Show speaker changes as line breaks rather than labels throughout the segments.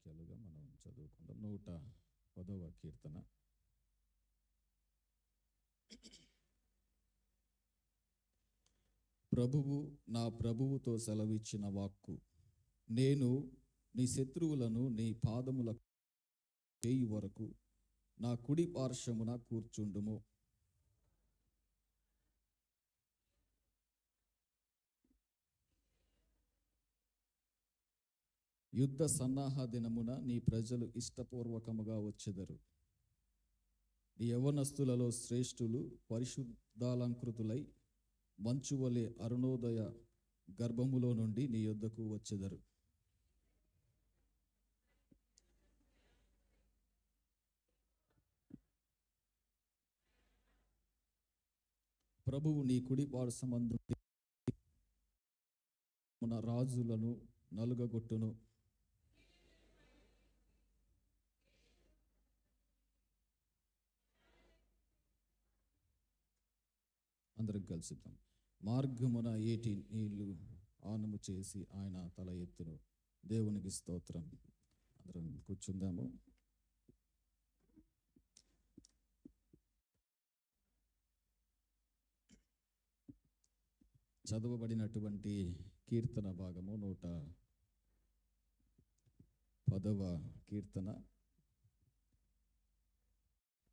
వాక్యాలుగా మనం చదువుకుందాం. 110వ కీర్తన. ప్రభువు నా ప్రభువుతో సెలవిచ్చిన వాక్కు, నేను నీ శత్రువులను నీ పాదముల చేయి వరకు నా కుడి పార్శ్వమున కూర్చుండుము. యుద్ధ సన్నాహ దినమున నీ ప్రజలు ఇష్టపూర్వకముగా వచ్చెదరు. నీ యవ్వనస్తులలో శ్రేష్ఠులు పరిశుద్ధాలంకృతులై మంచువలె అరుణోదయ గర్భములో నుండి నీ యొద్దకు వచ్చెదరు. ప్రభువు నీ కుడి పార్శ్వమందు రాజులను నలుగగొట్టును. అందరం కలిసిద్దాం. మార్గమున ఏటి నీళ్లు ఆనము చేసి ఆయన తల ఎత్తును. దేవునికి స్తోత్రం. అందరం కూర్చుందాము. చదవబడినటువంటి కీర్తన భాగము 110వ కీర్తన.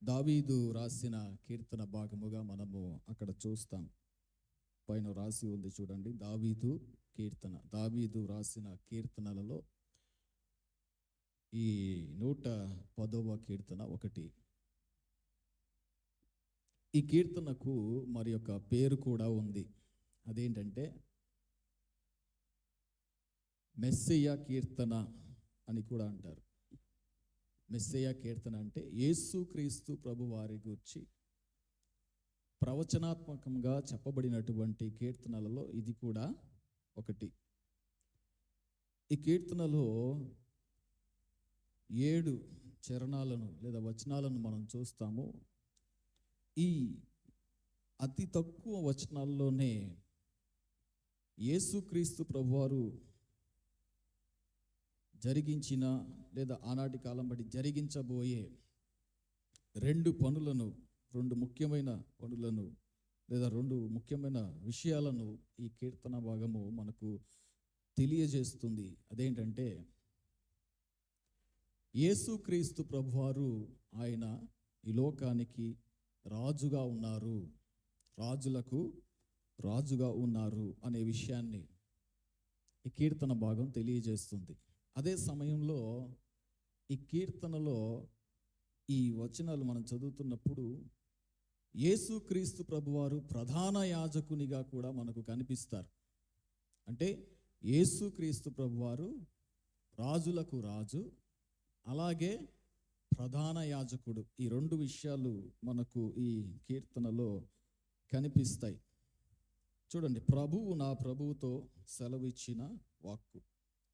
దావీదు రాసిన కీర్తన భాగముగా మనము అక్కడ చూస్తాం. పైన రాసి ఉంది చూడండి, దావీదు కీర్తన. దావీదు రాసిన కీర్తనలలో ఈ 110వ కీర్తన ఒకటి. ఈ కీర్తనకు మరి యొక్క పేరు కూడా ఉంది. అదేంటంటే మెస్సియా కీర్తన అని కూడా అంటారు. మెస్సియా కీర్తన అంటే యేసుక్రీస్తు ప్రభు వారి గురించి ప్రవచనాత్మకంగా చెప్పబడినటువంటి కీర్తనలలో ఇది కూడా ఒకటి. ఈ కీర్తనలో 7 చరణాలను లేదా వచనాలను మనం చూస్తాము. ఈ అతి తక్కువ వచనాల్లోనే యేసుక్రీస్తు ప్రభువారు జరిగించిన లేదా ఆనాటి కాలం బట్టి జరిగించబోయే 2 ముఖ్యమైన పనులను లేదా 2 ముఖ్యమైన విషయాలను ఈ కీర్తన భాగము మనకు తెలియజేస్తుంది. అదేంటంటే యేసుక్రీస్తు ప్రభువారు ఆయన ఈ లోకానికి రాజుగా ఉన్నారు, రాజులకు రాజుగా ఉన్నారు అనే విషయాన్ని ఈ కీర్తన భాగం తెలియజేస్తుంది. అదే సమయంలో ఈ కీర్తనలో ఈ వచనాలు మనం చదువుతున్నప్పుడు యేసుక్రీస్తు ప్రభువారు ప్రధాన యాజకునిగా కూడా మనకు కనిపిస్తారు. అంటే యేసుక్రీస్తు ప్రభువారు రాజులకు రాజు, అలాగే ప్రధాన యాజకుడు. ఈ 2 విషయాలు మనకు ఈ కీర్తనలో కనిపిస్తాయి. చూడండి, ప్రభువు నా ప్రభువుతో సెలవిచ్చిన వాక్కు,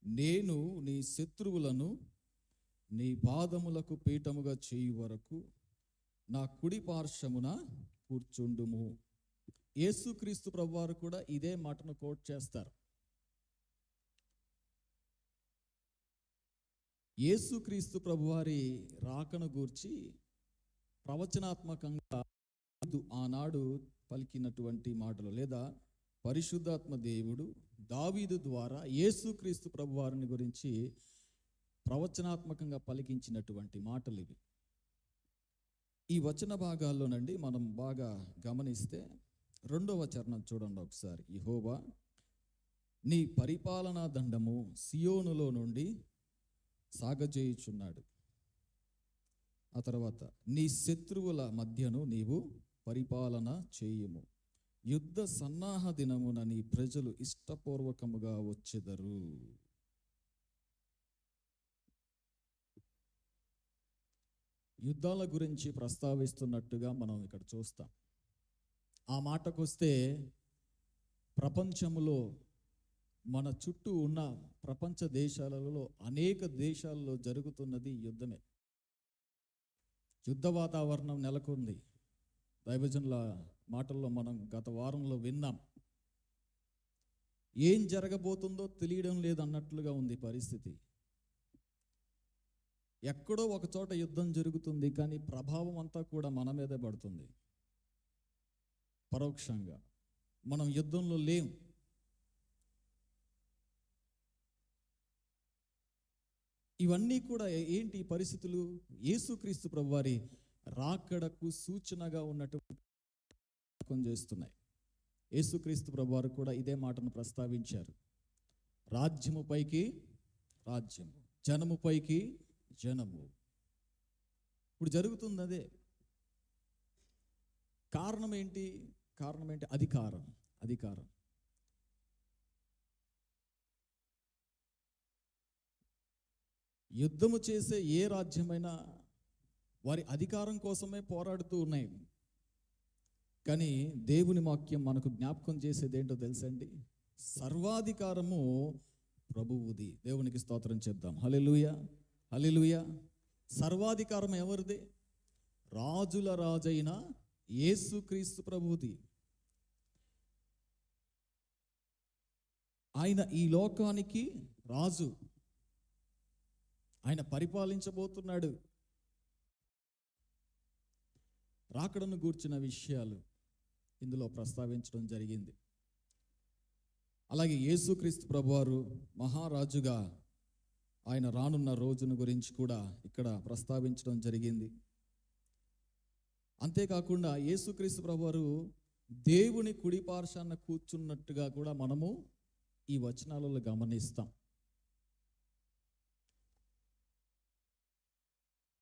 నేను నీ శత్రువులను నీ పాదములకు పీఠముగా చేయి వరకు నా కుడి పార్శ్వమున కూర్చుండుము. యేసుక్రీస్తు ప్రభువారు కూడా ఇదే మాటను కోట్ చేస్తారు. యేసుక్రీస్తు ప్రభువారి రాకను గూర్చి ప్రవచనాత్మకంగా ఆనాడు పలికినటువంటి మాటలు లేదా పరిశుద్ధాత్మ దేవుడు దావీదు ద్వారా యేసుక్రీస్తు ప్రభువారిని గురించి ప్రవచనాత్మకంగా పలికించినటువంటి మాటలు ఇవి. ఈ వచన భాగాల్లోనండి మనం బాగా గమనిస్తే 2వ చరణం చూడండి ఒకసారి. యెహోవా నీ పరిపాలనా దండము సియోనులో నుండి సాగజేయుచున్నాడు. ఆ తర్వాత నీ శత్రువుల మధ్యను నీవు పరిపాలన చేయుము. యుద్ధ సన్నాహ దినమున నీ ప్రజలు ఇష్టపూర్వకముగా వచ్చెదరు. యుద్ధాల గురించి ప్రస్తావిస్తున్నట్టుగా మనం ఇక్కడ చూస్తాం. ఆ మాటకొస్తే ప్రపంచంలో మన చుట్టూ ఉన్న ప్రపంచ దేశాలలో అనేక దేశాల్లో జరుగుతున్నది యుద్ధమే. యుద్ధ వాతావరణం నెలకొంది. దైవజనుల మాటల్లో మనం గత వారంలో విన్నాం. ఏం జరగబోతుందో తెలియడం లేదన్నట్లుగా ఉంది పరిస్థితి. ఎక్కడో ఒక చోట యుద్ధం జరుగుతుంది, కానీ ప్రభావం అంతా కూడా మన మీదే పడుతుంది. పరోక్షంగా మనం యుద్ధంలో లేం. ఇవన్నీ కూడా ఏంటి పరిస్థితులు? యేసుక్రీస్తు ప్రభువారి రాకడకు సూచనగా ఉన్నట్టు చేస్తున్నాయి. యేసుక్రీస్తు ప్రభువారు కూడా ఇదే మాటను ప్రస్తావించారు. రాజ్యము పైకి రాజ్యము, జనము పైకి జనము. ఇప్పుడు జరుగుతుంది అదే. కారణం ఏంటి? అధికారం. యుద్ధము చేసే ఏ రాజ్యమైనా వారి అధికారం కోసమే పోరాడుతూ ఉన్నాయి. కానీ దేవుని వాక్యం మనకు జ్ఞాపకం చేసేది ఏంటో తెలుసండి? సర్వాధికారము ప్రభువుది. దేవునికి స్తోత్రం చెప్దాం. హల్లెలూయా, హల్లెలూయా. సర్వాధికారం ఎవరిది? రాజుల రాజైన యేసుక్రీస్తు ప్రభువుది. ఆయన ఈ లోకానికి రాజు. ఆయన పరిపాలించబోతున్నాడు. రాకడను గూర్చిన విషయాలు ఇందులో ప్రస్తావించడం జరిగింది. అలాగే యేసుక్రీస్తు ప్రభువారు మహారాజుగా ఆయన రానున్న రోజును గురించి కూడా ఇక్కడ ప్రస్తావించడం జరిగింది. అంతేకాకుండా యేసుక్రీస్తు ప్రభువారు దేవుని కుడి పార్శ్వాన కూర్చున్నట్టుగా కూడా మనము ఈ వచనాలలో గమనిస్తాం.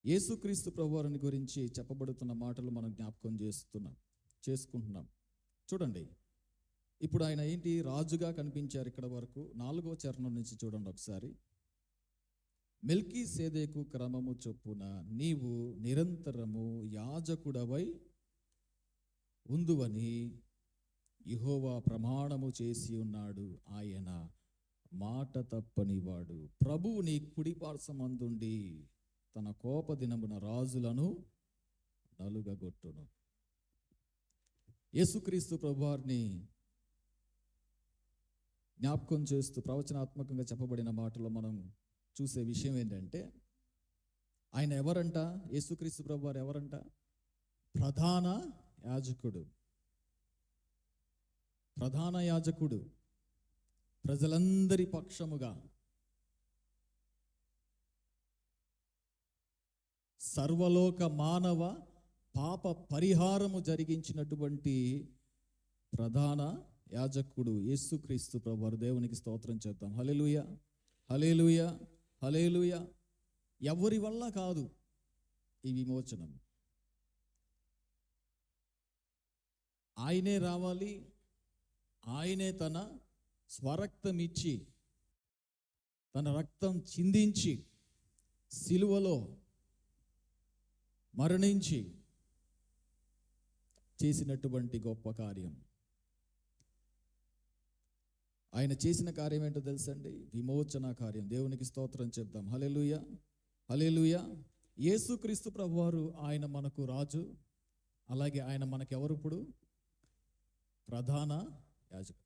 యేసుక్రీస్తు ప్రభువారిని గురించి చెప్పబడుతున్న మాటలు మనం జ్ఞాపకం చేసుకుంటున్నాం. చూడండి, ఇప్పుడు ఆయన ఏంటి? రాజుగా కనిపించారు. ఇక్కడ వరకు 4వ చరణం నుంచి చూడండి ఒకసారి. మెల్కీసేదెకు క్రమము చొప్పున నీవు నిరంతరము యాజకుడవై ఉందువని యెహోవా ప్రమాణము చేసి ఉన్నాడు. ఆయన మాట తప్పనివాడు. ప్రభువు నీ కుడి పార్శ్వమందుండి తన కోప దినమున రాజులను నలుగగొట్టును. యేసుక్రీస్తు ప్రభువారిని జ్ఞాపకం చేస్తూ ప్రవచనాత్మకంగా చెప్పబడిన మాటలో మనం చూసే విషయం ఏంటంటే, ఆయన ఎవరంట? యేసుక్రీస్తు ప్రభువారు ఎవరంట? ప్రధాన యాజకుడు. ప్రధాన యాజకుడు ప్రజలందరి పక్షముగా సర్వలోక మానవ పాప పరిహారము జరిగించినటువంటి ప్రధాన యాజకుడు యేసుక్రీస్తు ప్రభువారు. దేవునికి స్తోత్రం చేద్దాం. హల్లెలూయా, హల్లెలూయా, హల్లెలూయా. ఎవరి వల్ల కాదు ఈ విమోచనం. ఆయనే రావాలి. ఆయనే తన స్వరక్తం ఇచ్చి, తన రక్తం చిందించి, సిలువలో మరణించి చేసినటువంటి గొప్ప కార్యం. ఆయన చేసిన కార్యం ఏంటో తెలుసండి? విమోచన కార్యం. దేవునికి స్తోత్రం చెప్దాం. హల్లెలూయా, హల్లెలూయా. యేసుక్రీస్తు ప్రభువారు ఆయన మనకు రాజు. అలాగే ఆయన మనకెవరు? ఇప్పుడు ప్రధాన యాజకుడు.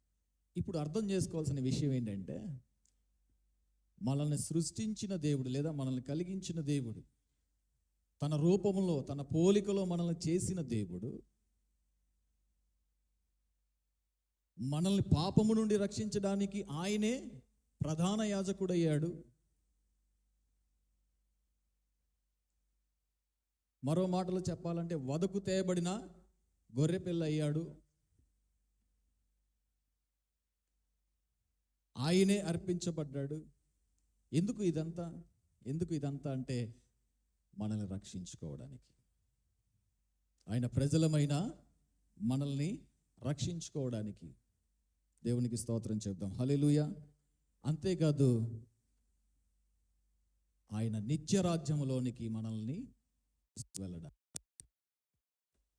ఇప్పుడు అర్థం చేసుకోవాల్సిన విషయం ఏంటంటే, మనల్ని సృష్టించిన దేవుడు లేదా మనల్ని కలిగించిన దేవుడు, తన రూపంలో తన పోలికలో మనల్ని చేసిన దేవుడు, మనల్ని పాపము నుండి రక్షించడానికి ఆయనే ప్రధాన యాజకుడయ్యాడు. మరో మాటలో చెప్పాలంటే వధకు తేయబడిన గొర్రెపిల్ల అయ్యాడు. ఆయనే అర్పించబడ్డాడు. ఎందుకు ఇదంతా అంటే మనల్ని రక్షించుకోవడానికి. ఆయన ప్రజలమైన మనల్ని రక్షించుకోవడానికి. దేవునికి స్తోత్రం చెప్దాం. హల్లెలూయా. అంతేకాదు, ఆయన నిత్య రాజ్యములోనికి మనల్ని వెళ్ళడం.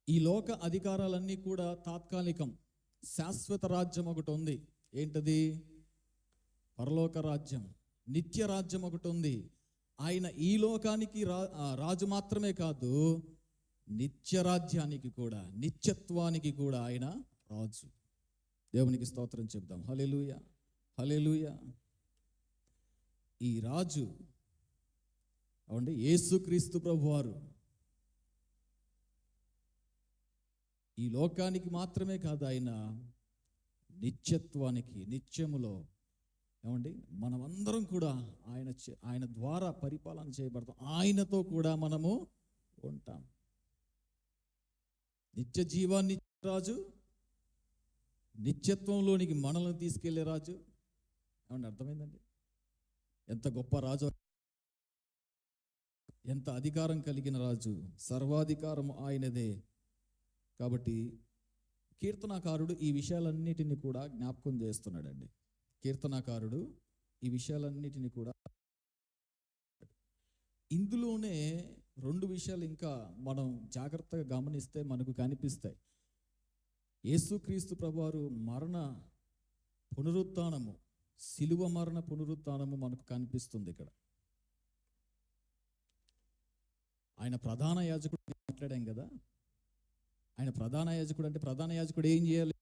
ఈ లోక అధికారాలన్నీ కూడా తాత్కాలికం. శాశ్వత రాజ్యం ఒకటి ఉంది. ఏంటది? పరలోక రాజ్యం, నిత్య రాజ్యం ఒకటి ఉంది. ఆయన ఈ లోకానికి రాజు మాత్రమే కాదు, నిత్య రాజ్యానికి కూడా, నిత్యత్వానికి కూడా ఆయన రాజు. దేవునికి స్తోత్రం చెప్దాం. హల్లెలూయా, హల్లెలూయా. ఈ రాజు అవండి యేసుక్రీస్తు ప్రభువారు ఈ లోకానికి మాత్రమే కాదు, ఆయన నిత్యత్వానికి, నిత్యములో ఏమండి మనమందరం కూడా ఆయన ద్వారా పరిపాలన చేయబడతాం. ఆయనతో కూడా మనము ఉంటాం. నిత్య జీవాన్ని రాజు, నిత్యత్వంలోనికి మనల్ని తీసుకెళ్లే రాజు. ఏమండి అర్థమైందండి? ఎంత గొప్ప రాజు, ఎంత అధికారం కలిగిన రాజు. సర్వాధికారం ఆయనదే. కాబట్టి కీర్తనాకారుడు ఈ విషయాలన్నిటిని కూడా జ్ఞాపకం చేస్తున్నాడండి. కీర్తనాకారుడు ఈ విషయాలన్నిటిని కూడా, ఇందులోనే 2 విషయాలు ఇంకా మనం జాగ్రత్తగా గమనిస్తే మనకు కనిపిస్తాయి. యేసుక్రీస్తు ప్రభువారు మరణ పునరుత్థానము, శిలువ మరణ పునరుత్థానము మనకు కనిపిస్తుంది ఇక్కడ. ఆయన ప్రధాన యాజకుడు మాట్లాడాం కదా. ఆయన ప్రధాన యాజకుడు అంటే ప్రధాన యాజకుడు ఏం చేయాలి?